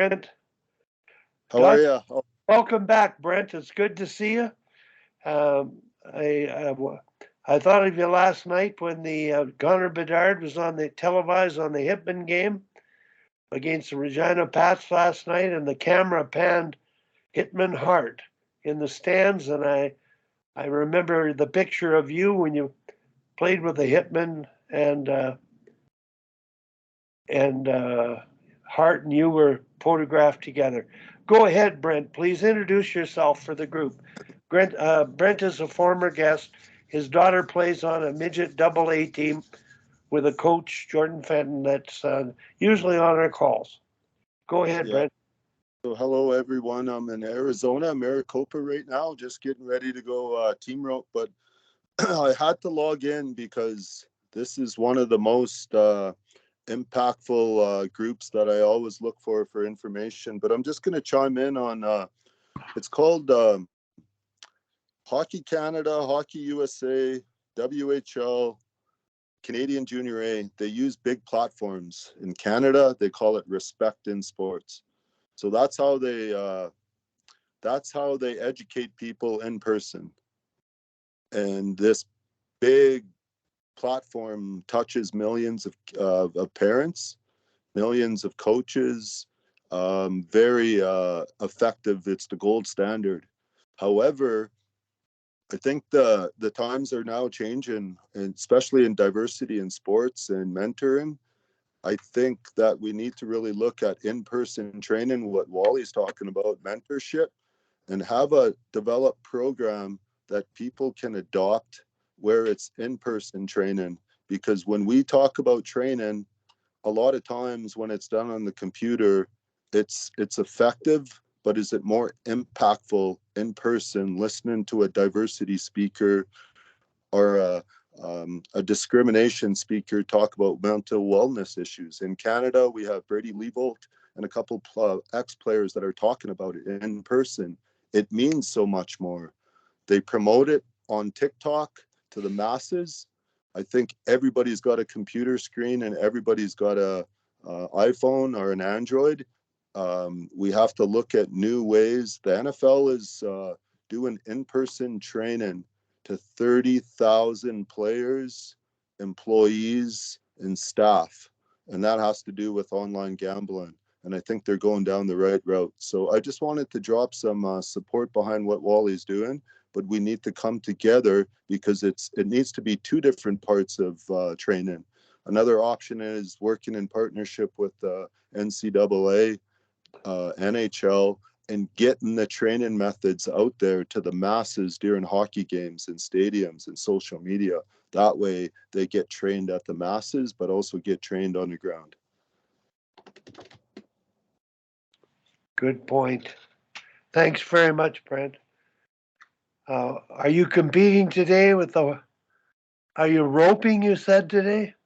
Brent. How are you? Oh, Welcome back, Brent. It's good to see you. Um, I thought of you last night when the Connor Bedard was on the televised on the Hitman game against the Regina Pats last night, and the camera panned Hitman hard in the stands, and I remember the picture of you when you played with the Hitman and Hart and you were photographed together. Go ahead, Brent. Please introduce yourself for the group. Brent is a former guest. His daughter plays on a midget double A team with a coach, Jordan Fenton, that's usually on our calls. Go ahead, yeah. Brent. So hello, everyone. I'm in Arizona, Maricopa right now, just getting ready to go team rope. But I had to log in because this is one of the most impactful groups that I always look for information. But I'm just going to chime in on, it's called Hockey Canada, Hockey USA, WHL, Canadian Junior A. They use big platforms. In Canada, they call it Respect in Sports. So that's how they educate people in person. And this big platform touches millions of parents, millions of coaches. Very effective. It's the gold standard. However, I think the times are now changing, and especially in diversity in sports and mentoring. I think that we need to really look at in-person training, what Wally's talking about, mentorship, and have a developed program that people can adopt where it's in-person training. Because when we talk about training, a lot of times when it's done on the computer, it's effective, but is it more impactful in person, listening to a diversity speaker or a discrimination speaker talk about mental wellness issues? In Canada, we have Brady Leavold and a couple ex-players that are talking about it in person. It means so much more. They promote it on TikTok to the masses. I think everybody's got a computer screen and everybody's got a iPhone or an Android. We have to look at new ways. The NFL is doing in-person training to 30,000 players, employees, and staff. And that has to do with online gambling. And I think they're going down the right route. So I just wanted to drop some support behind what Wally's doing, but we need to come together because it needs to be two different parts of training. Another option is working in partnership with NCAA, NHL, and getting the training methods out there to the masses during hockey games and stadiums and social media. That way they get trained at the masses, but also get trained on the ground. Good point. Thanks very much, Brent. Are you competing today with the? Are you roping? You said today.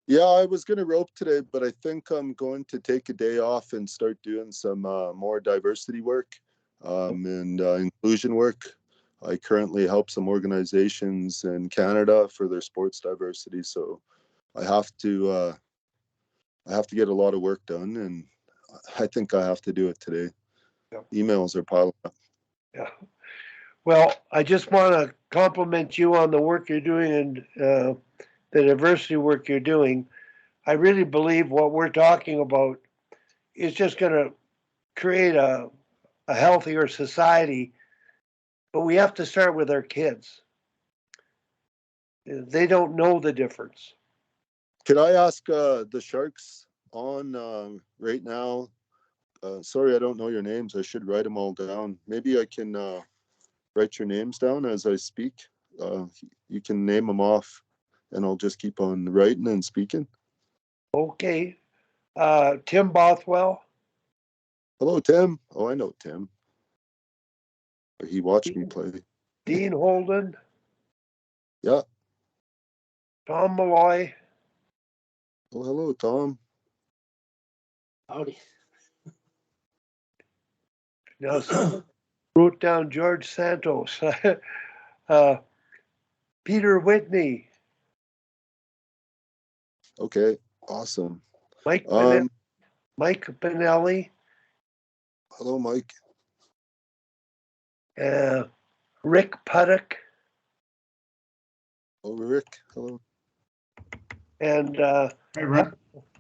Yeah, I was going to rope today, but I think I'm going to take a day off and start doing some more diversity work and inclusion work. I currently help some organizations in Canada for their sports diversity, so I have to get a lot of work done, and I think I have to do it today. Yeah. Emails are piling up. Yeah. Well, I just want to compliment you on the work you're doing and the diversity work you're doing. I really believe what we're talking about is just going to create a healthier society, but we have to start with our kids. They don't know the difference. Could I ask the Sharks on right now? Sorry, I don't know your names. I should write them all down. Maybe I can write your names down as I speak. You can name them off, and I'll just keep on writing and speaking. Okay. Tim Bothwell. Hello, Tim. Oh, I know Tim. He watched me play. Dean Holden. Yeah. Tom Malloy. Oh, hello, Tom. Howdy. Now, someone wrote down George Santos. Peter Whitney. Okay, awesome. Mike Pinelli. Hello, Mike. Rick Puttock, Oh, Rick. Hello. and Hey, Rick.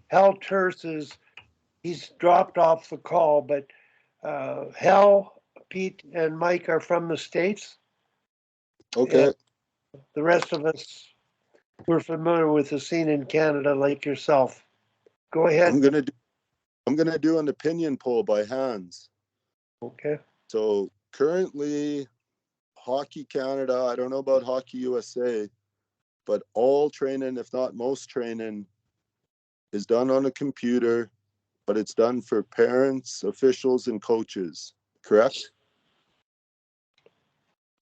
Hal Terse he's dropped off the call, but Hal, Pete, and Mike are from the States. Okay. The rest of us, we're familiar with the scene in Canada like yourself. Go ahead. I'm gonna do an opinion poll by hands. Okay. So currently, Hockey Canada, I don't know about Hockey USA, but all training, if not most training, is done on a computer, but it's done for parents, officials, and coaches. Correct?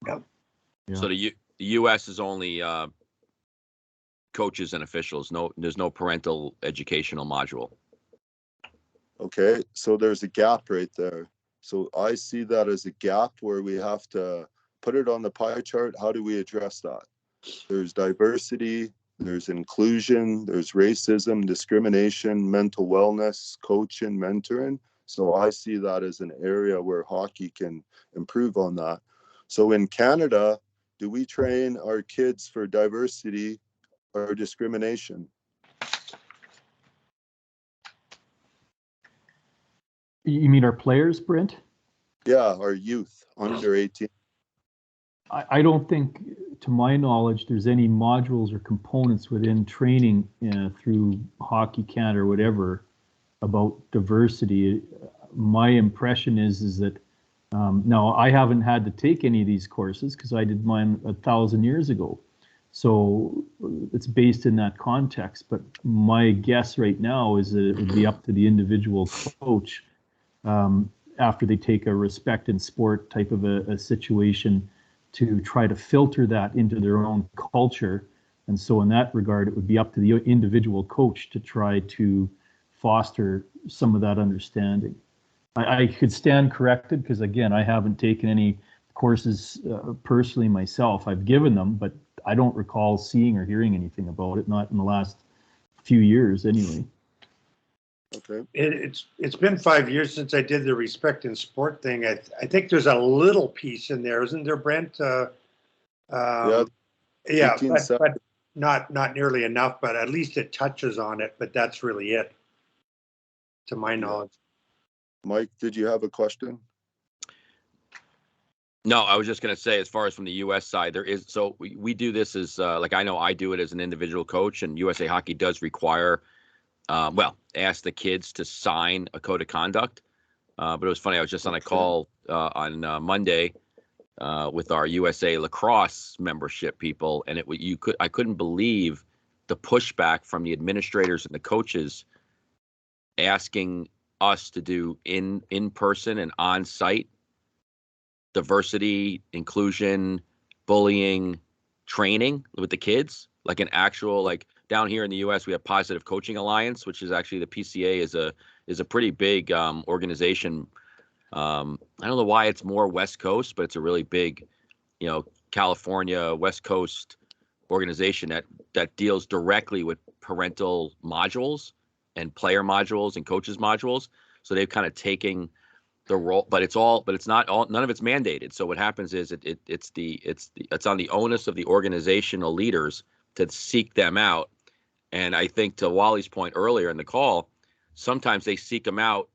Yep. Yeah. So the U.S. is only coaches and officials. There's no parental educational module. Okay. So there's a gap right there. So I see that as a gap where we have to put it on the pie chart. How do we address that? There's diversity, there's inclusion, there's racism, discrimination, mental wellness, coaching, mentoring. So I see that as an area where hockey can improve on that. So in Canada, do we train our kids for diversity or discrimination? You mean our players, Brent? Yeah, our youth under 18. I don't think, to my knowledge, there's any modules or components within training through Hockey Canada or whatever about diversity. My impression is that now I haven't had to take any of these courses because I did mine 1,000 years ago. So it's based in that context. But my guess right now is that it would be up to the individual coach after they take a respect in sport type of a situation to try to filter that into their own culture. And so in that regard, it would be up to the individual coach to try to foster some of that understanding. I could stand corrected because, again, I haven't taken any courses personally myself. I've given them, but I don't recall seeing or hearing anything about it, not in the last few years anyway. Okay. It's been 5 years since I did the respect in sport thing. I think there's a little piece in there, isn't there, Brent? Yeah. Yeah, 1870. but not nearly enough. But at least it touches on it. But that's really it, to my knowledge. Mike, did you have a question? No, I was just going to say, as far as from the U.S. side, there is, so we do this as, like I know I do it as an individual coach, and USA Hockey does require, ask the kids to sign a code of conduct. But it was funny, I was just on a call on Monday with our USA Lacrosse membership people, and I couldn't believe the pushback from the administrators and the coaches asking us to do in person and on site diversity, inclusion, bullying training with the kids, like an actual, like down here in the US, we have Positive Coaching Alliance, which is actually the PCA is a pretty big organization. I don't know why it's more West Coast, but it's a really big, California, West Coast organization that deals directly with parental modules and player modules and coaches modules. So they've kind of taken the role, but it's not all, none of it's mandated. So what happens is it's on the onus of the organizational leaders to seek them out. And I think, to Wally's point earlier in the call, sometimes they seek them out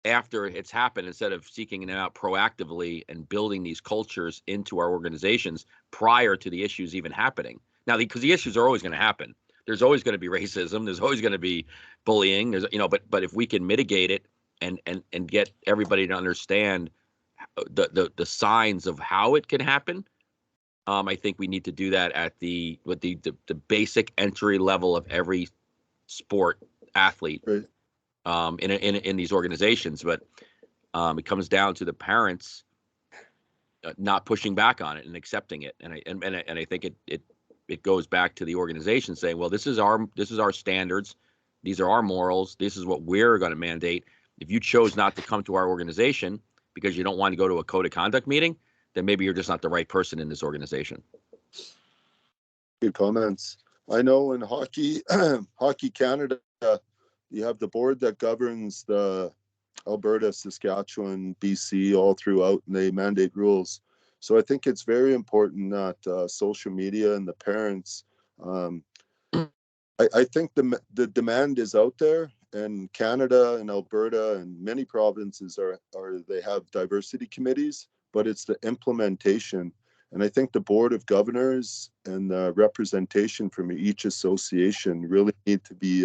after it's happened instead of seeking them out proactively and building these cultures into our organizations prior to the issues even happening. Now, because the issues are always going to happen. There's always going to be racism. There's always going to be bullying. There's, but if we can mitigate it and get everybody to understand the signs of how it can happen, I think we need to do that at the basic entry level of every sport athlete. Right. In these organizations, but it comes down to the parents not pushing back on it and accepting it, and I think it goes back to the organization saying, well, this is our standards, these are our morals, this is what we're going to mandate. If you chose not to come to our organization because you don't want to go to a code of conduct meeting, then maybe you're just not the right person in this organization. Good comments. I know in hockey, Hockey Canada, you have the board that governs the Alberta, Saskatchewan, BC, all throughout, and they mandate rules. So I think it's very important that social media and the parents, I think the demand is out there, and Canada and Alberta and many provinces they have diversity committees, but it's the implementation. And I think the Board of Governors and the representation from each association really need to be,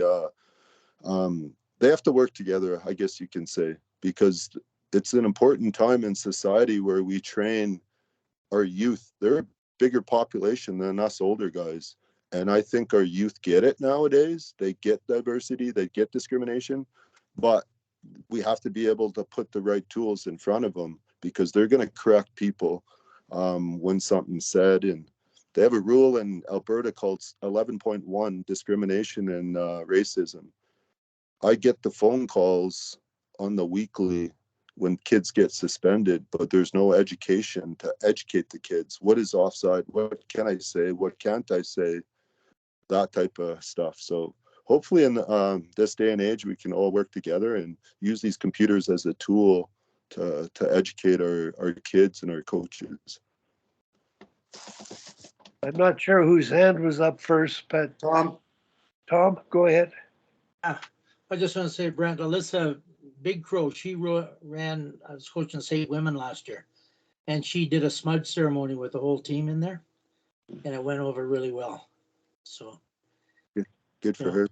they have to work together, I guess you can say, because it's an important time in society where we train our youth. They're a bigger population than us older guys. And I think our youth get it nowadays. They get diversity, they get discrimination, but we have to be able to put the right tools in front of them, because they're going to correct people when something's said. And they have a rule in Alberta called 11.1, discrimination and racism. I get the phone calls on the weekly when kids get suspended, but there's no education to educate the kids. What is offside? What can I say? What can't I say? That type of stuff. So hopefully in this day and age, we can all work together and use these computers as a tool to educate our kids and our coaches. I'm not sure whose hand was up first, but Tom? Tom, go ahead. I just want to say, Brent, Alyssa Big Crow, she ran, I was coaching St. Women last year, and she did a smudge ceremony with the whole team in there, and it went over really well. So Good for her.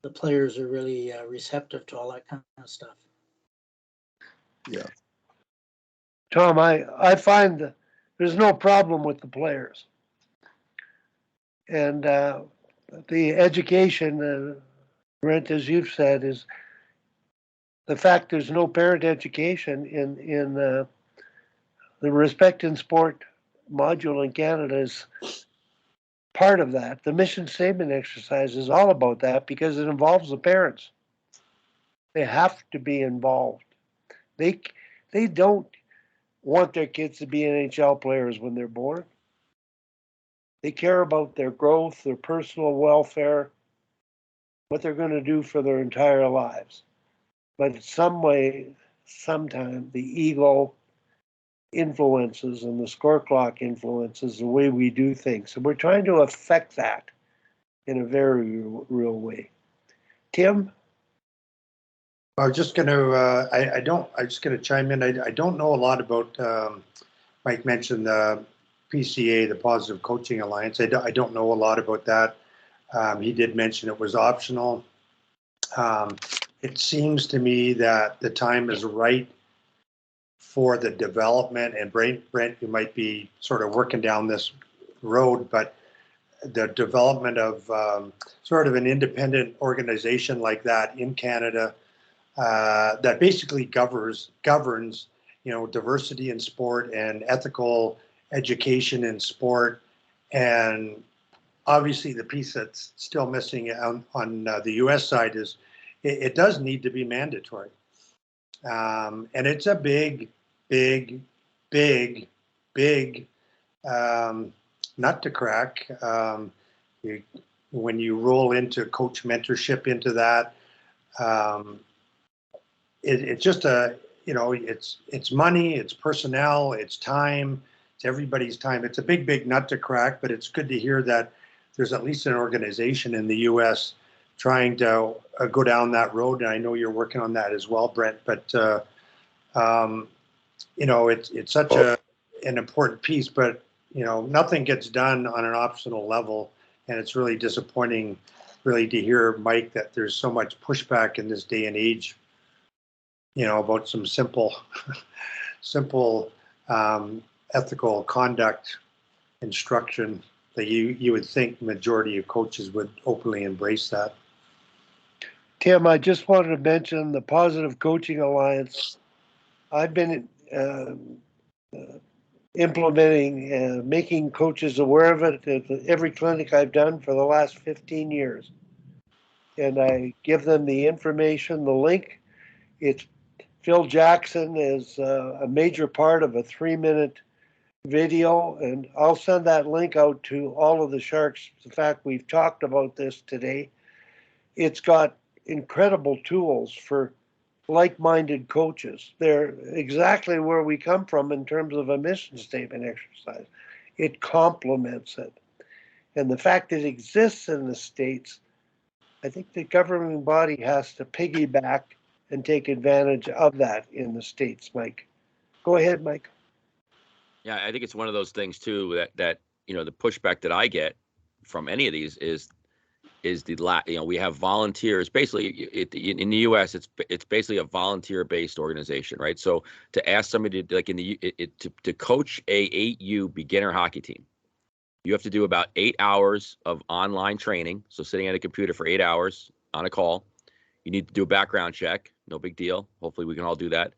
the players are really receptive to all that kind of stuff. Yeah. Tom, I find that there's no problem with the players. And the education, Brent, as you've said, is the fact there's no parent education in the Respect in Sport module in Canada is part of that. The mission statement exercise is all about that because it involves the parents. They have to be involved. They don't want their kids to be NHL players when they're born. They care about their growth, their personal welfare, what they're going to do for their entire lives. But in some way, sometime the ego influences and the score clock influences the way we do things. So we're trying to affect that in a very real way. Tim? I was just going to, I'm just going to chime in. I don't know a lot about, Mike mentioned the PCA, the Positive Coaching Alliance. I don't know a lot about that. He did mention it was optional. It seems to me that the time is right for the development, and Brent, you might be sort of working down this road, but the development of sort of an independent organization like that in Canada that basically governs, diversity in sport and ethical education in sport. And obviously the piece that's still missing on the US side is it does need to be mandatory. And it's a big nut to crack. When you roll into coach mentorship into that, it's just it's money, it's personnel, it's time, it's everybody's time. It's a big nut to crack, but it's good to hear that there's at least an organization in the US trying to go down that road. And I know you're working on that as well, Brent, but it's such an important piece, but nothing gets done on an optional level. And it's really disappointing really to hear, Mike, that there's so much pushback in this day and age, about some simple ethical conduct instruction that you would think majority of coaches would openly embrace that. Tim, I just wanted to mention the Positive Coaching Alliance. I've been implementing, making coaches aware of it at every clinic I've done for the last 15 years. And I give them the information, the link. It's Phil Jackson is a major part of a 3-minute video, and I'll send that link out to all of the Sharks. In fact, we've talked about this today. It's got incredible tools for like-minded coaches. They're exactly where we come from in terms of a mission statement exercise. It complements it. And the fact it exists in the States, I think the governing body has to piggyback and take advantage of that in the States, Mike. Go ahead, Mike. Yeah, I think it's one of those things too that the pushback that I get from any of these is we have volunteers. Basically, in the U.S., it's basically a volunteer-based organization, right? So to ask somebody to, like to coach a 8U beginner hockey team, you have to do about 8 hours of online training. So sitting at a computer for 8 hours on a call. You need to do a background check. No big deal. Hopefully, we can all do that.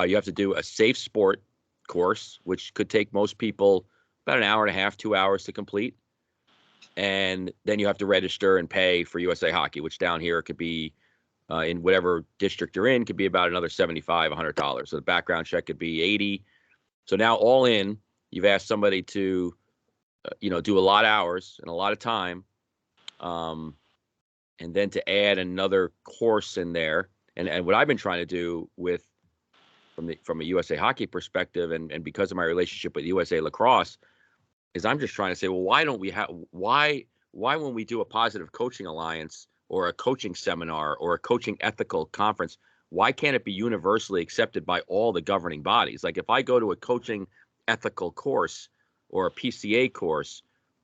You have to do a safe sport course, which could take most people about an hour and a half, 2 hours to complete. And then you have to register and pay for USA Hockey, which down here could be in whatever district you're in, could be about another $75, $100. So the background check could be $80. So now all in, you've asked somebody to, do a lot of hours and a lot of time, and then to add another course in there. And what I've been trying to do from a USA Hockey perspective, and because of my relationship with USA Lacrosse, is I'm just trying to say, well, why don't we have why when we do a positive coaching alliance or a coaching seminar or a coaching ethical conference, why can't it be universally accepted by all the governing bodies? Like if I go to a coaching ethical course or a PCA course,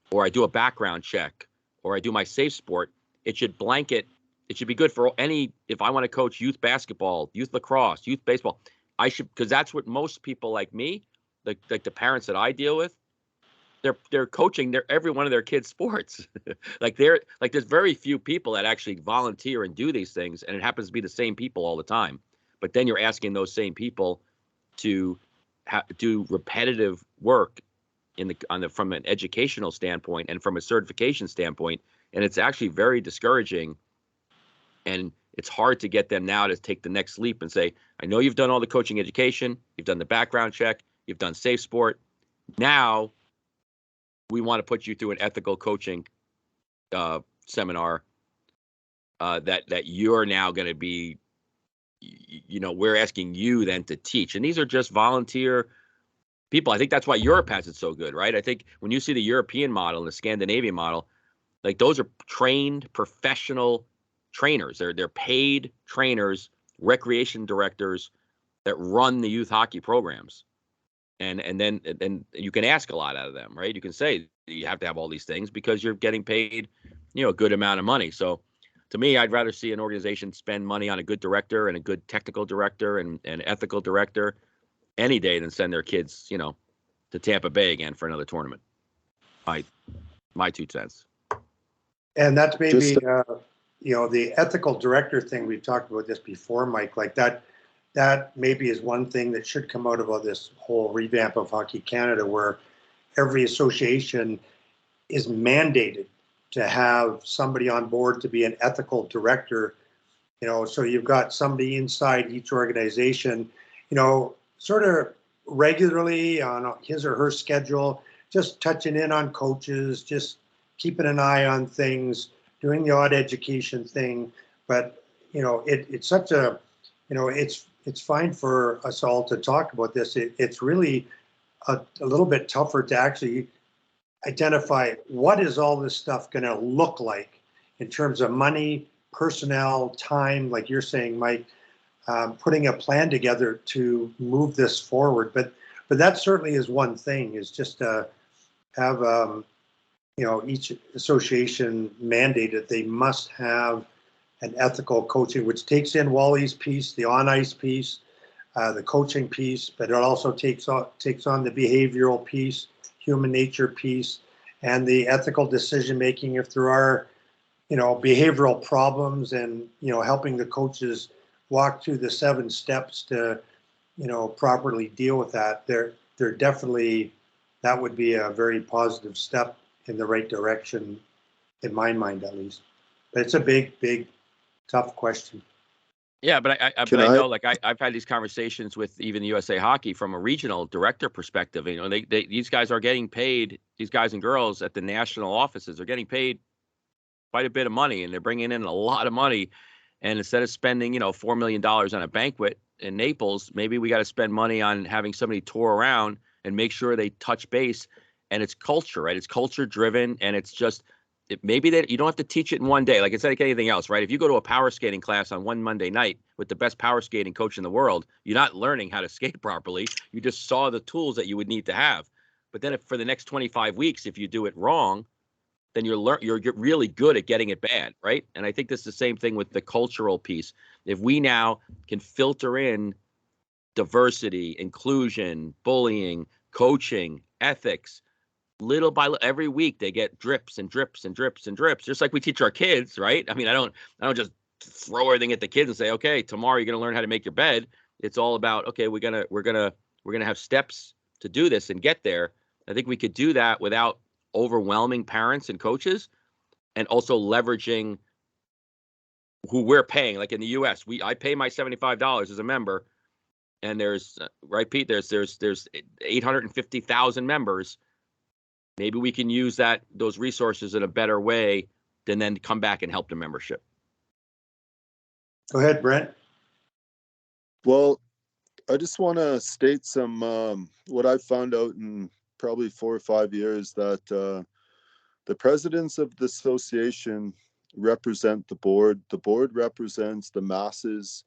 or I do a background check, or I do my safe sport, it should be good for if I want to coach youth basketball, youth lacrosse, youth baseball, because that's what most people like me, like the parents that I deal with, they're coaching every one of their kids' sports. There's very few people that actually volunteer and do these things, and it happens to be the same people all the time. But then you're asking those same people to do repetitive work from an educational standpoint and from a certification standpoint, and it's actually very discouraging. And it's hard to get them now to take the next leap and say, I know you've done all the coaching education, you've done the background check, you've done safe sport. Now we want to put you through an ethical coaching seminar that you're now going to be, we're asking you then to teach. And these are just volunteer people. I think that's why Europe has it so good, right? I think when you see the European model and the Scandinavian model, like those are trained professional trainers. They're paid trainers, recreation directors that run the youth hockey programs. And then you can ask a lot out of them, right? You can say you have to have all these things because you're getting paid, a good amount of money. So to me, I'd rather see an organization spend money on a good director and a good technical director and ethical director any day than send their kids, to Tampa Bay again for another tournament. My 2 cents. And that's maybe, the ethical director thing, we've talked about this before, Mike, like that maybe is one thing that should come out of this whole revamp of Hockey Canada, where every association is mandated to have somebody on board to be an ethical director, so you've got somebody inside each organization, sort of regularly on his or her schedule, just touching in on coaches, just keeping an eye on things, doing the odd education thing. But, it's such a, it's fine for us all to talk about this. It's really a little bit tougher to actually identify what is all this stuff going to look like in terms of money, personnel, time, like you're saying, Mike, putting a plan together to move this forward. But that certainly is one thing, is just to have, each association mandated they must have an ethical coaching, which takes in Wally's piece, the on-ice piece, the coaching piece, but it also takes on the behavioral piece, human nature piece, and the ethical decision-making if there are, behavioral problems, and, helping the coaches walk through the 7 steps to, properly deal with that. They're definitely, that would be a very positive step in the right direction, in my mind at least. But it's a big, big, tough question. Yeah, but I know, like I've had these conversations with even the USA Hockey from a regional director perspective. These guys are getting paid. These guys and girls at the national offices are getting paid quite a bit of money, and they're bringing in a lot of money. And instead of spending, $4 million on a banquet in Naples, maybe we got to spend money on having somebody tour around and make sure they touch base. And it's culture, right? It's culture driven. And it's just, maybe that you don't have to teach it in one day. Like it's like anything else, right? If you go to a power skating class on one Monday night with the best power skating coach in the world, you're not learning how to skate properly. You just saw the tools that you would need to have. But then if for the next 25 weeks, if you do it wrong, then you're really good at getting it bad, right? And I think this is the same thing with the cultural piece. If we now can filter in diversity, inclusion, bullying, coaching, ethics, little by little, every week they get drips and drips and drips and drips, just like we teach our kids, right? I mean, I don't just throw everything at the kids and say, okay, tomorrow you're going to learn how to make your bed. It's all about, okay, we're gonna have steps to do this and get there. I think we could do that without overwhelming parents and coaches, and also leveraging who we're paying. Like in the US, I pay my $75 as a member, and there's right, Pete, there's 850,000 members. Maybe we can use those resources in a better way than then come back and help the membership. Go ahead, Brent. Well, I just want to state some what I've found out in probably 4 or 5 years, that the presidents of the association represent the board. The board represents the masses,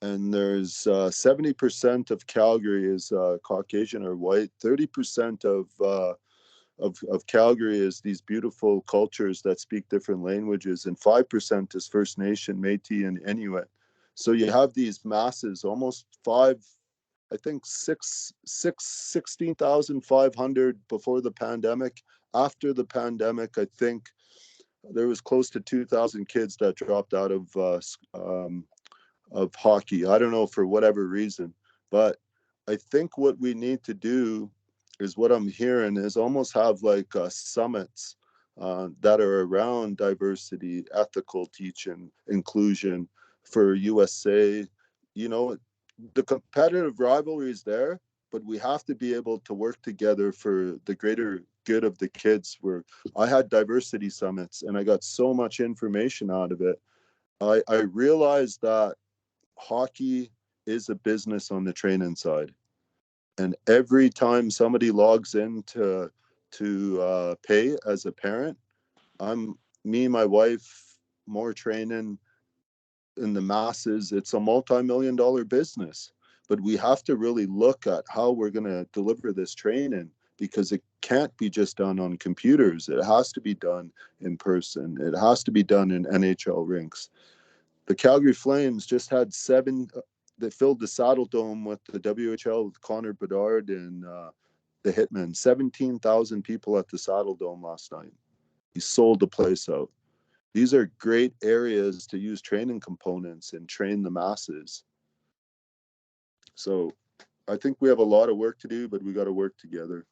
and there's 70% of Calgary is Caucasian or white. 30% of Calgary is these beautiful cultures that speak different languages, and 5% is First Nation, Métis, and Inuit. So you have these masses, almost 16,500 before the pandemic. After the pandemic, I think there was close to 2,000 kids that dropped out of hockey. I don't know, for whatever reason, but I think what we need to do is, what I'm hearing is, almost have like summits that are around diversity, ethical teaching, inclusion for USA. The competitive rivalry is there, but we have to be able to work together for the greater good of the kids. Where I had diversity summits and I got so much information out of it. I realized that hockey is a business on the training side. And every time somebody logs in to pay as a parent, me, my wife, more training in the masses. It's a multi-million-dollar business, but we have to really look at how we're going to deliver this training, because it can't be just done on computers. It has to be done in person. It has to be done in NHL rinks. The Calgary Flames just had 7. They filled the Saddle Dome with the WHL with Connor Bedard and the Hitman. 17,000 people at the Saddle Dome last night. He sold the place out. These are great areas to use training components and train the masses. So I think we have a lot of work to do, but we got to work together.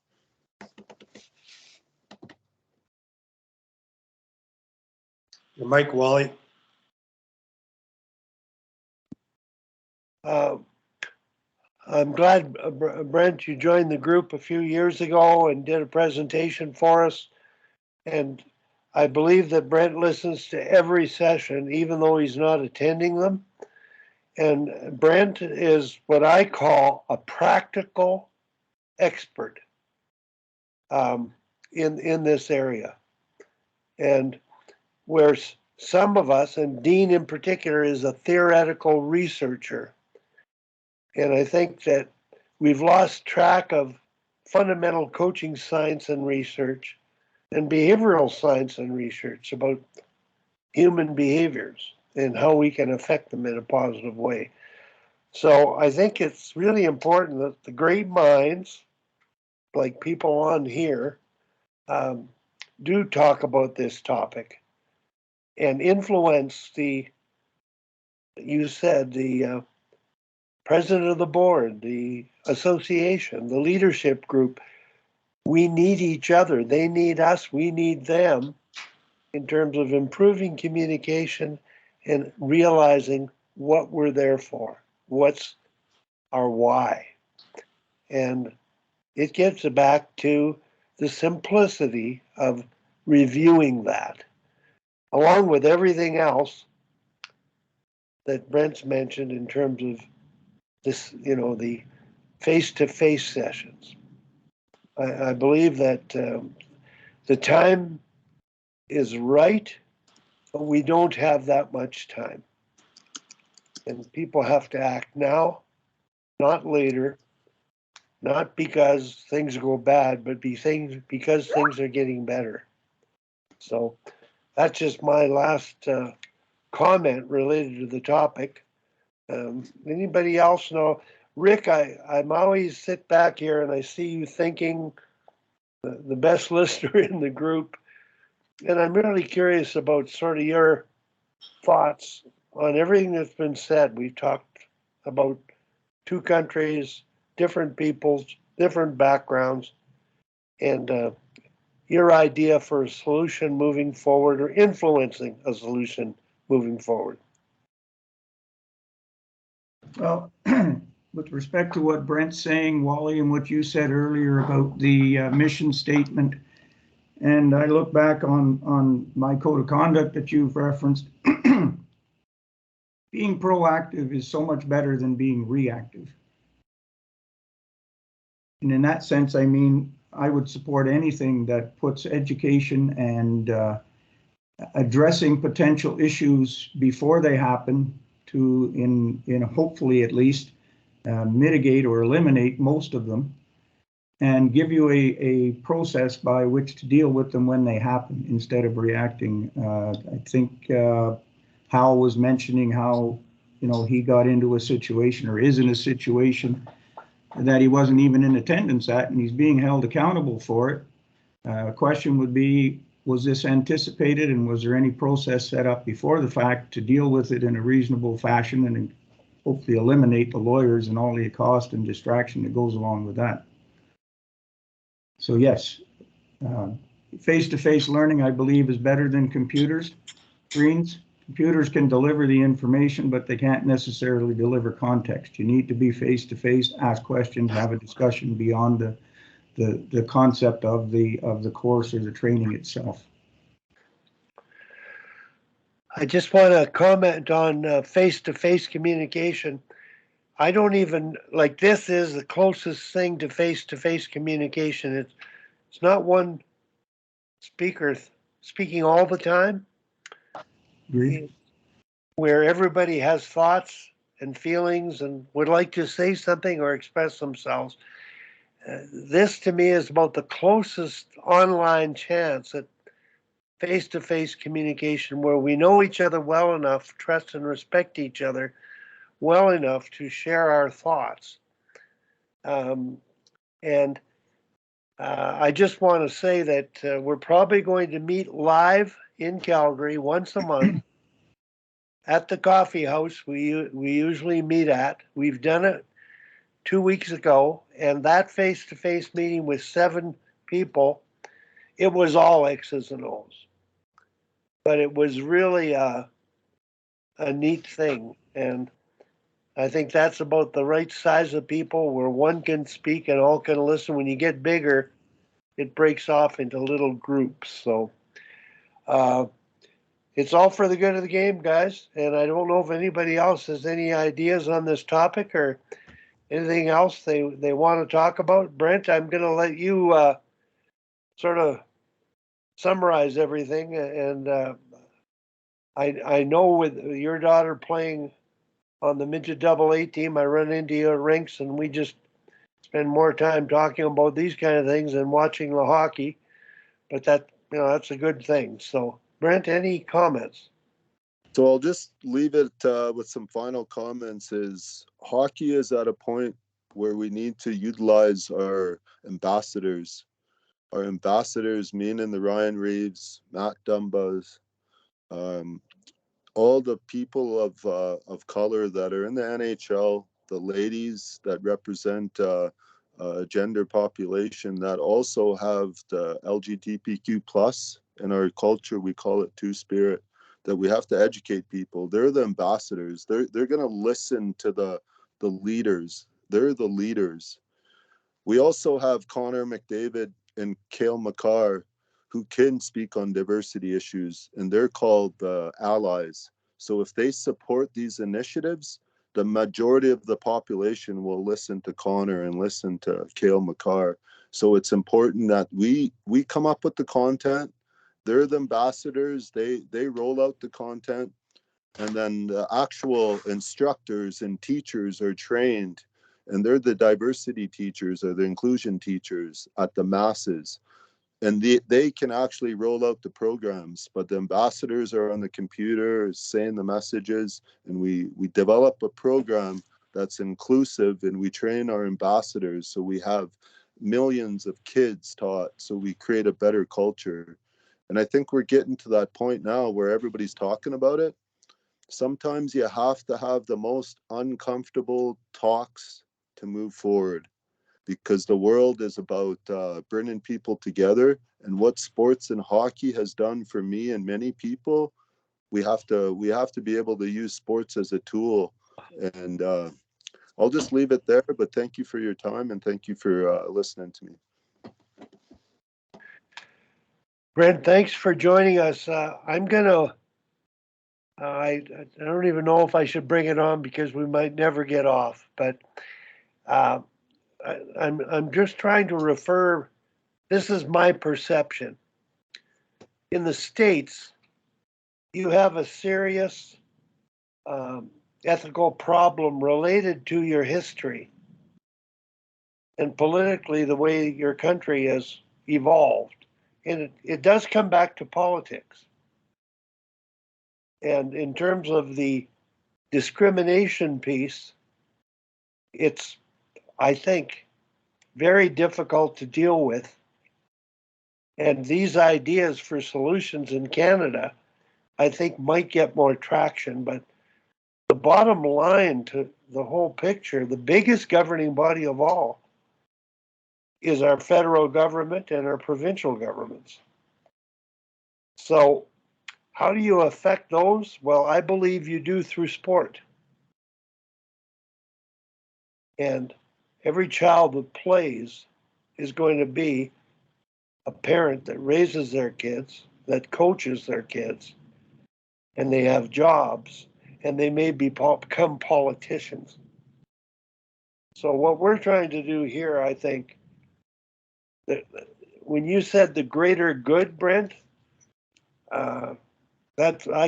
Mike Wally. I'm glad, Brent, you joined the group a few years ago and did a presentation for us. And I believe that Brent listens to every session, even though he's not attending them. And Brent is what I call a practical expert in this area. And where some of us, and Dean in particular, is a theoretical researcher. And I think that we've lost track of fundamental coaching science and research and behavioral science and research about human behaviors and how we can affect them in a positive way. So I think it's really important that the great minds, like people on here, do talk about this topic and influence the president of the board, the association, the leadership group. We need each other. They need us. We need them, in terms of improving communication and realizing what we're there for, what's our why. And it gets back to the simplicity of reviewing that. Along with everything else, that Brent's mentioned in terms of this, the face-to-face sessions. I believe that the time is right, but we don't have that much time. And people have to act now, not later, not because things go bad, but because things are getting better. So that's just my last comment related to the topic. Anybody else know? Rick, I'm always sit back here and I see you thinking, the best listener in the group. And I'm really curious about sort of your thoughts on everything that's been said. We've talked about two countries, different peoples, different backgrounds, and your idea for a solution moving forward or influencing a solution moving forward. Well, with respect to what Brent's saying, Wally, and what you said earlier about the mission statement, and I look back on my code of conduct that you've referenced, being proactive is so much better than being reactive. And in that sense, I mean, I would support anything that puts education and addressing potential issues before they happen to, in hopefully at least, mitigate or eliminate most of them, and give you a process by which to deal with them when they happen instead of reacting. I think Hal was mentioning how, he got into a situation or is in a situation that he wasn't even in attendance at, and he's being held accountable for it. Question would be, was this anticipated, and was there any process set up before the fact to deal with it in a reasonable fashion and hopefully eliminate the lawyers and all the cost and distraction that goes along with that? So yes, face-to-face learning, I believe, is better than computers, screens. Computers can deliver the information, but they can't necessarily deliver context. You need to be face-to-face, ask questions, have a discussion beyond the concept of the course or the training itself. I just want to comment on face-to-face communication. I don't even, like, this is the closest thing to face-to-face communication. It's not one speaker speaking all the time, where everybody has thoughts and feelings and would like to say something or express themselves. This to me is about the closest online chance at face-to-face communication where we know each other well enough, trust and respect each other well enough to share our thoughts. And I just want to say that we're probably going to meet live in Calgary once a month at the coffee house we usually meet at. We've done it 2 weeks ago, and that face-to-face meeting with 7 people, it was all X's and O's. But it was really a neat thing, and I think that's about the right size of people where one can speak and all can listen. When you get bigger, it breaks off into little groups. So it's all for the good of the game, guys. And I don't know if anybody else has any ideas on this topic or anything else they want to talk about. Brent, I'm going to let you sort of summarize everything. And I know with your daughter playing on the midget AA team, I run into your rinks and we just spend more time talking about these kind of things than watching the hockey. But that's a good thing. So, Brent, any comments? So I'll just leave it with some final comments. Is hockey is at a point where we need to utilize our ambassadors. Our ambassadors, meaning the Ryan Reeves, Matt Dumbas, all the people of color that are in the NHL, the ladies that represent gender population that also have the LGBTQ plus in our culture. We call it two-spirit. That we have to educate people. They're the ambassadors. They're going to listen to the leaders. They're the leaders. We also have Connor McDavid and Cale Makar, who can speak on diversity issues, and they're called allies. So if they support these initiatives, the majority of the population will listen to Connor and listen to Cale Makar. So it's important that we come up with the content. They're the ambassadors. They roll out the content, and then the actual instructors and teachers are trained, and they're the diversity teachers or the inclusion teachers at the masses, and they can actually roll out the programs, but the ambassadors are on the computer saying the messages, and we develop a program that's inclusive, and we train our ambassadors, so we have millions of kids taught, so we create a better culture. And I think we're getting to that point now where everybody's talking about it. Sometimes you have to have the most uncomfortable talks to move forward, because the world is about bringing people together. And what sports and hockey has done for me and many people, we have to be able to use sports as a tool. And I'll just leave it there. But thank you for your time, and thank you for listening to me. Brent, thanks for joining us. I'm gonna. I don't even know if I should bring it on because we might never get off. But uh, I'm just trying to refer. This is my perception. In the States, you have a serious ethical problem related to your history and politically the way your country has evolved. And it does come back to politics. And in terms of the discrimination piece, it's, I think, very difficult to deal with. And these ideas for solutions in Canada, I think, might get more traction. But the bottom line to the whole picture, the biggest governing body of all, is our federal government and our provincial governments. So how do you affect those? Well, I believe you do through sport. And every child that plays is going to be a parent that raises their kids, that coaches their kids, and they have jobs, and they may become politicians. So what we're trying to do here, I think, that when you said the greater good, Brent, I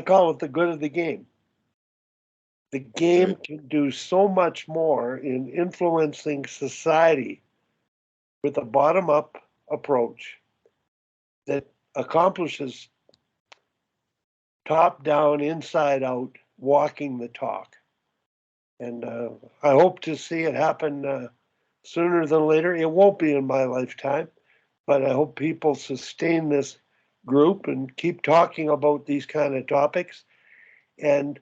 call it the good of the game. The game can do so much more in influencing society with a bottom-up approach that accomplishes top-down, inside-out, walking the talk. And I hope to see it happen sooner than later. It won't be in my lifetime, but I hope people sustain this group and keep talking about these kind of topics. And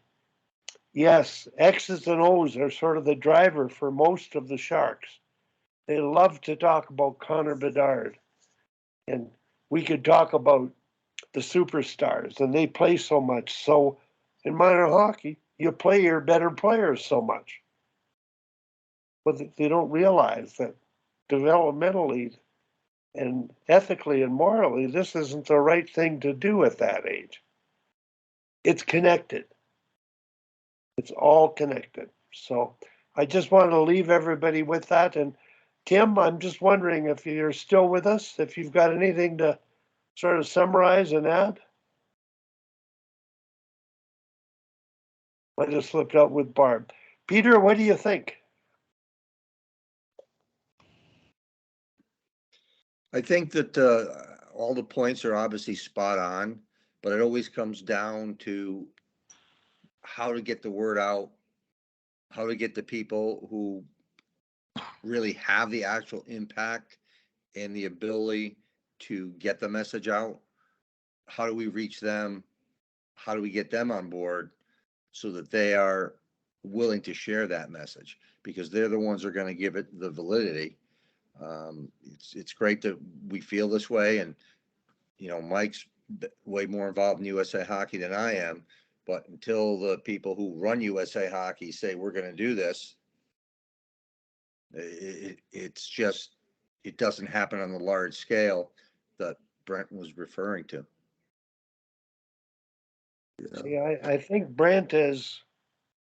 yes, X's and O's are sort of the driver for most of the Sharks. They love to talk about Connor Bedard. And we could talk about the superstars, and they play so much. So in minor hockey, you play your better players so much. But they don't realize that developmentally and ethically and morally, this isn't the right thing to do at that age. It's connected. It's all connected. So I just want to leave everybody with that. And Tim, I'm just wondering if you're still with us, if you've got anything to sort of summarize and add. I just slipped out with Barb. Peter, what do you think? I think that all the points are obviously spot on, but it always comes down to how to get the word out, how to get the people who really have the actual impact and the ability to get the message out. How do we reach them? How do we get them on board so that they are willing to share that message? Because they're the ones that are going to give it the validity. It's great that we feel this way, and Mike's way more involved in USA Hockey than I am. But until the people who run USA Hockey say we're going to do this, it's just, it doesn't happen on the large scale that Brent was referring to. Yeah. See, I think Brent is,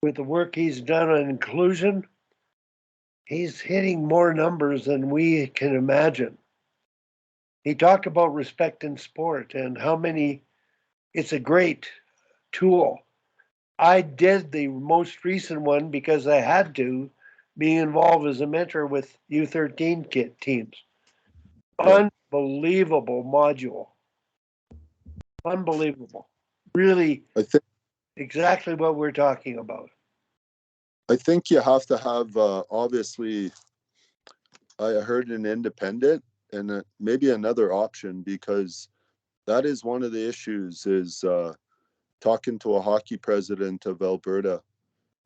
with the work he's done on inclusion, he's hitting more numbers than we can imagine. He talked about respect in sport and how many, it's a great tool. I did the most recent one because I had to, being involved as a mentor with U13 kid teams. Yeah. Unbelievable module. Unbelievable. Really I think exactly what we're talking about. you have to have obviously. I heard an independent and maybe another option, because that is one of the issues. Is talking to a hockey president of Alberta.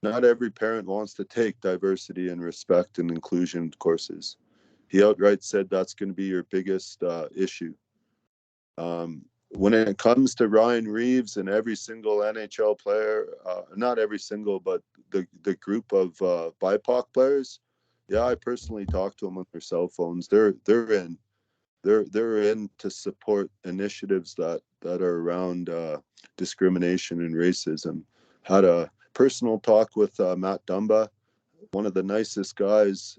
Not every parent wants to take diversity and respect and inclusion courses. He outright said that's going to be your biggest issue. When it comes to Ryan Reeves and every single NHL player, not every single, but the group of BIPOC players, yeah, I personally talk to them on their cell phones. They're in. They're in to support initiatives that are around discrimination and racism. Had a personal talk with Matt Dumba, one of the nicest guys.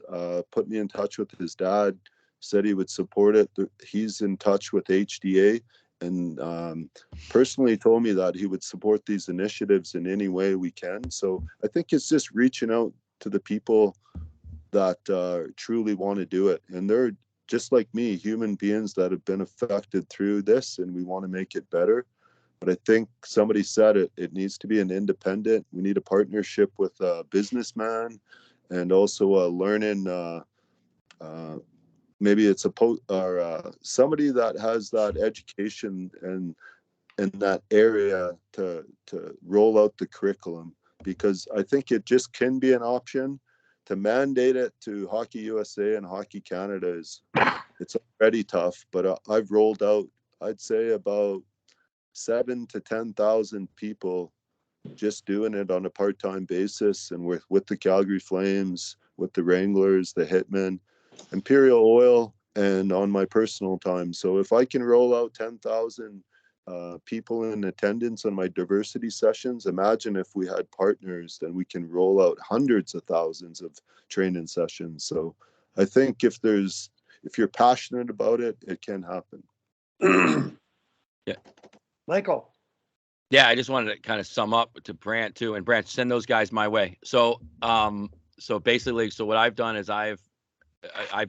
Put me in touch with his dad. Said he would support it. He's in touch with HDA, and personally told me that he would support these initiatives in any way we can. So I think it's just reaching out to the people that truly want to do it, and they're just like me, human beings that have been affected through this, and we want to make it better. But I think somebody said it needs to be an independent. We need a partnership with a businessman, and also a learning. Maybe it's somebody that has that education and in that area to roll out the curriculum, because I think it just can be an option. To mandate it to Hockey USA and Hockey Canada it's already tough, but I've rolled out, I'd say, about 7 to 10,000 people just doing it on a part-time basis, and with the Calgary Flames, with the Wranglers, the Hitmen, Imperial Oil, and on my personal time. So if I can roll out 10,000 people in attendance on my diversity sessions, imagine if we had partners, then we can roll out hundreds of thousands of training sessions. So I think if you're passionate about it, it can happen. Yeah. Michael. Yeah, I just wanted to kind of sum up to Brant too, and Brant, send those guys my way. So, so basically, so what I've done is I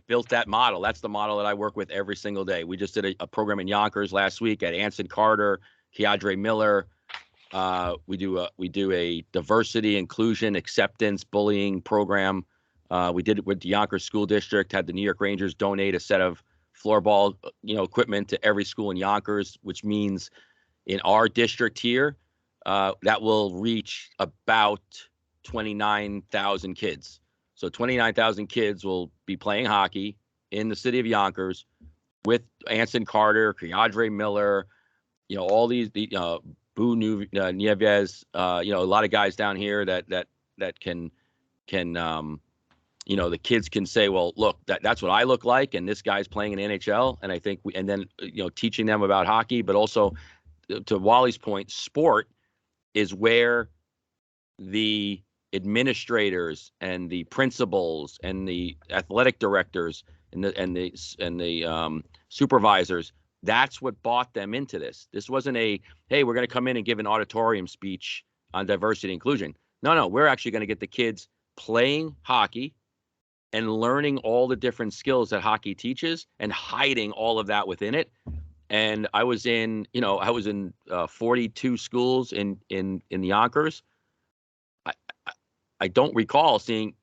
built that model. That's the model that I work with every single day. We just did a program in Yonkers last week at Anson Carter, Keandre Miller. We do a diversity, inclusion, acceptance, bullying program. We did it with the Yonkers School District. Had the New York Rangers donate a set of floorball, equipment to every school in Yonkers, which means in our district here, that will reach about 29,000 kids. So 29,000 kids will be playing hockey in the city of Yonkers with Anson Carter, Keandre Miller, all these, Boo Nieves, a lot of guys down here that can, the kids can say, well, look, that's what I look like, and this guy's playing in NHL, and I think teaching them about hockey, but also to Wally's point, sport is where the administrators and the principals and the athletic directors and the supervisors, that's what bought them into this. This wasn't hey, we're going to come in and give an auditorium speech on diversity and inclusion. No, we're actually going to get the kids playing hockey and learning all the different skills that hockey teaches and hiding all of that within it. And I was in 42 schools in the Yonkers. I don't recall seeing.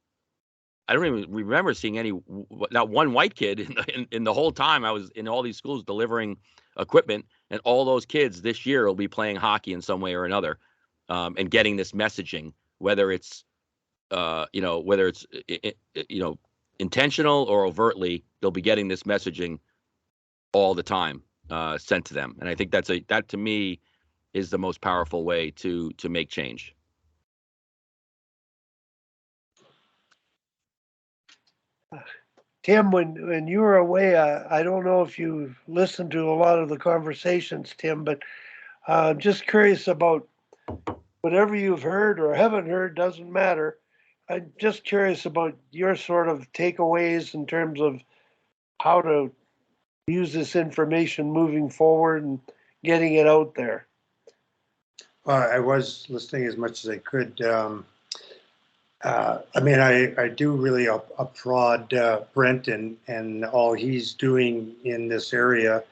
I don't even remember seeing not one white kid in the whole time I was in all these schools delivering equipment. And all those kids this year will be playing hockey in some way or another, and getting this messaging, whether it's intentional or overtly, they'll be getting this messaging all the time sent to them. And I think that to me is the most powerful way to make change. Tim, when you were away, I don't know if you listened to a lot of the conversations, Tim, but I'm just curious about whatever you've heard or haven't heard doesn't matter. I'm just curious about your sort of takeaways in terms of how to use this information moving forward and getting it out there. Well, I was listening as much as I could. I mean, I do really applaud Brent and all he's doing in this area,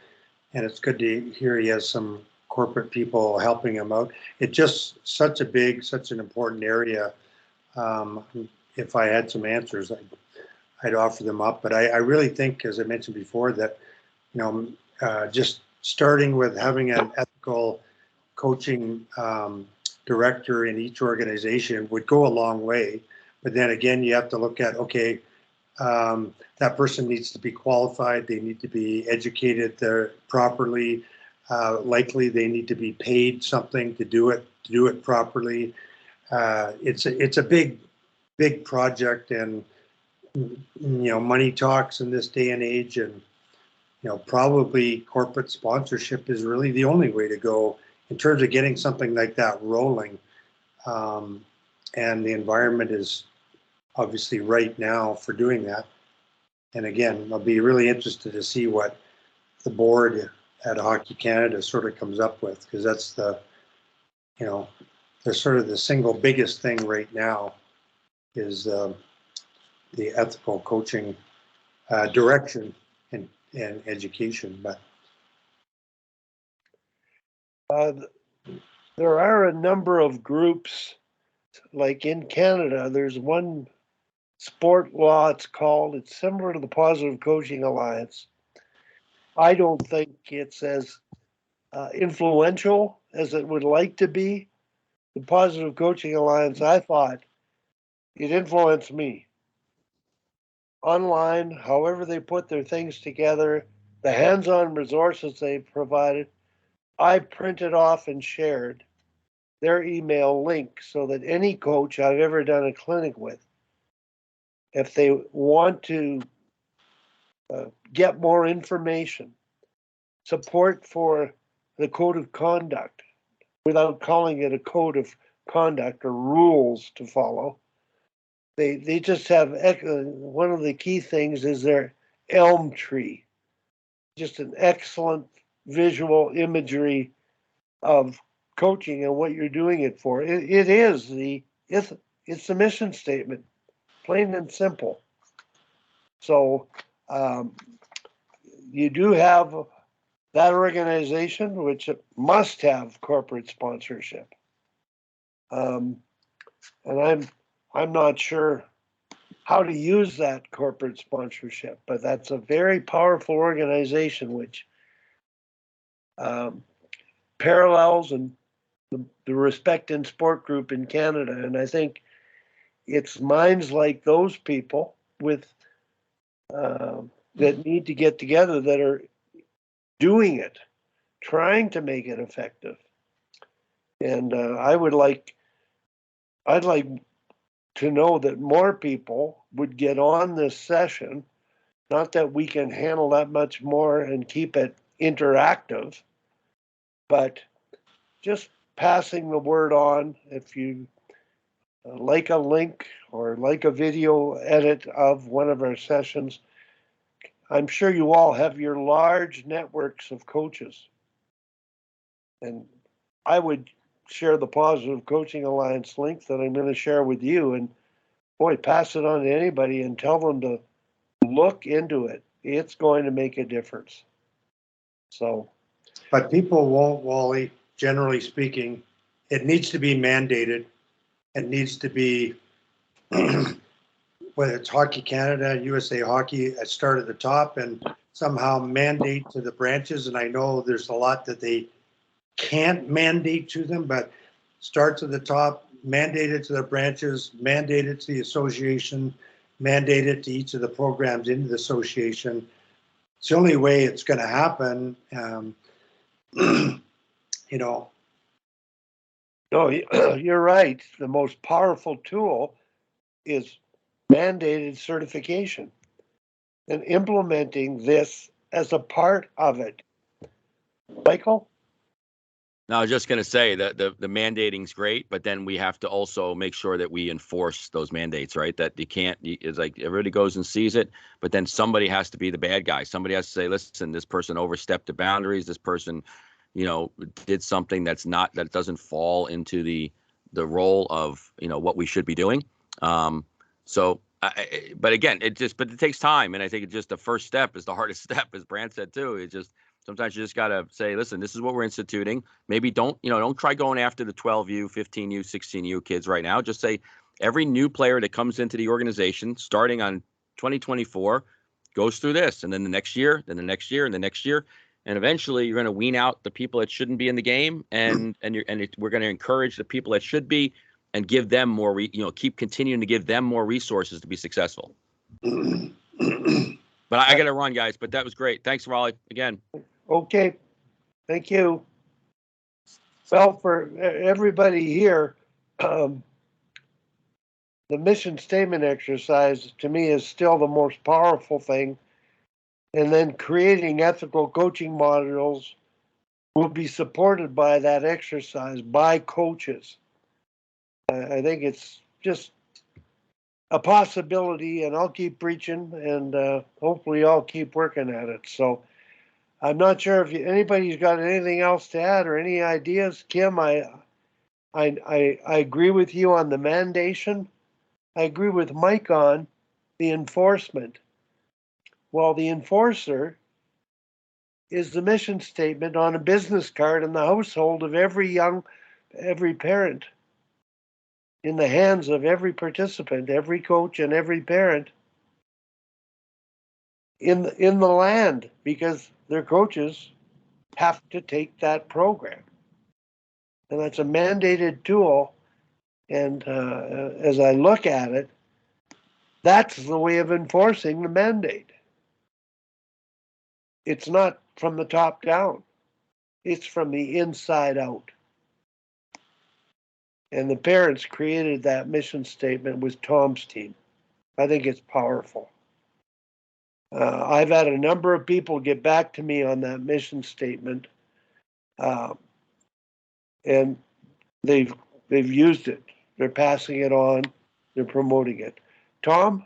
and it's good to hear he has some corporate people helping him out. It's just such an important area. If I had some answers, I'd offer them up. But I really think, as I mentioned before, that just starting with having an ethical coaching director in each organization would go a long way. But then again, you have to look at, okay, that person needs to be qualified. They need to be educated there properly. Likely, they need to be paid something to do it properly. It's a big project, and money talks in this day and age, and probably corporate sponsorship is really the only way to go in terms of getting something like that rolling. And the environment is obviously right now for doing that. And again, I'll be really interested to see what the board at Hockey Canada sort of comes up with, because that's the sort of the single biggest thing right now is the ethical coaching direction and education. But there are a number of groups, like in Canada, there's one sport law, it's similar to the Positive Coaching Alliance. I don't think it's as influential as it would like to be. The Positive Coaching Alliance, I thought it influenced me. Online, however they put their things together, the hands-on resources they provided, I printed off and shared their email link so that any coach I've ever done a clinic with, if they want to get more information, support for the code of conduct, without calling it a code of conduct or rules to follow, they just have, one of the key things is their elm tree, just an excellent visual imagery of coaching and what you're doing it for. It's the mission statement, plain and simple. So you do have that organization, which must have corporate sponsorship. And I'm not sure how to use that corporate sponsorship, but that's a very powerful organization which parallels and the Respect in Sport group in Canada. And I think it's minds like those people with that need to get together that are doing it, trying to make it effective. And I'd like to know that more people would get on this session. Not that we can handle that much more and keep it interactive, but just passing the word on. If you like a link or like a video edit of one of our sessions, I'm sure you all have your large networks of coaches. And I would share the Positive Coaching Alliance link that I'm going to share with you, and boy, pass it on to anybody and tell them to look into it. It's going to make a difference. So, but people won't, Wally, generally speaking. It needs to be mandated. It needs to be, whether it's Hockey Canada, USA Hockey, start at the top and somehow mandate to the branches. And I know there's a lot that they can't mandate to them, but starts at the top, mandate it to the branches, mandate it to the association, mandate it to each of the programs in the association. It's the only way it's going to happen. No, you're right. The most powerful tool is mandated certification and implementing this as a part of it. Michael? No, I was just going to say that the mandating's great, but then we have to also make sure that we enforce those mandates, right? That you can't, it's like everybody goes and sees it, but then somebody has to be the bad guy. Somebody has to say, listen, this person overstepped the boundaries. This person, did something that doesn't fall into the role of, what we should be doing. But again, but it takes time. And I think it's just the first step is the hardest step, as Brant said too. Sometimes you just got to say, listen, this is what we're instituting. Maybe don't try going after the 12U, 15U, 16U kids right now. Just say every new player that comes into the organization starting on 2024 goes through this. And then the next year, then the next year, and the next year. And eventually you're going to wean out the people that shouldn't be in the game. And we're going to encourage the people that should be and give them more, keep continuing to give them more resources to be successful. But I got to run, guys. But that was great. Thanks, Raleigh, again. Okay, thank you. Well, for everybody here, the mission statement exercise to me is still the most powerful thing. And then creating ethical coaching modules will be supported by that exercise by coaches. I think it's just a possibility, and I'll keep preaching, and hopefully I'll keep working at it. So I'm not sure if anybody's got anything else to add or any ideas. Kim, I agree with you on the mandation. I agree with Mike on the enforcement. Well, the enforcer is the mission statement on a business card in the household of every parent, in the hands of every participant, every coach, and every parent in the land, because their coaches have to take that program. And that's a mandated tool. And as I look at it, that's the way of enforcing the mandate. It's not from the top down. It's from the inside out. And the parents created that mission statement with Tom's team. I think it's powerful. I've had a number of people get back to me on that mission statement, and they've used it. They're passing it on. They're promoting it. Tom?